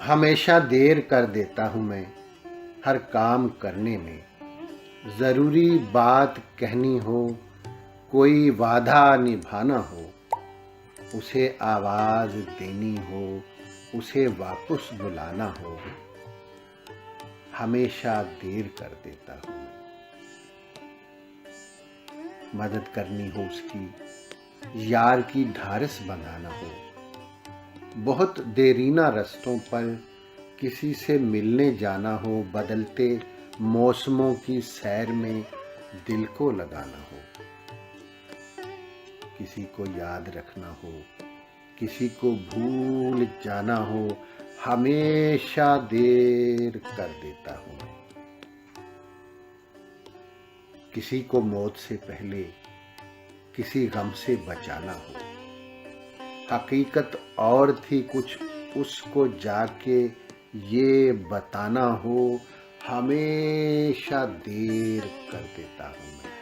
हमेशा देर कर देता हूँ मैं हर काम करने में। ज़रूरी बात कहनी हो, कोई वादा निभाना हो, उसे आवाज़ देनी हो, उसे वापस बुलाना हो, हमेशा देर कर देता हूँ मैं। मदद करनी हो उसकी, यार की ढारस बंधाना हो, बहुत देरीना रास्तों पर किसी से मिलने जाना हो, बदलते मौसमों की सैर में दिल को लगाना हो, किसी को याद रखना हो, किसी को भूल जाना हो, हमेशा देर कर देता हूँ मैं। किसी को मौत से पहले किसी गम से बचाना हो, हकीकत और थी कुछ उसको जाके ये बताना हो, हमेशा देर कर देता हूँ मैं।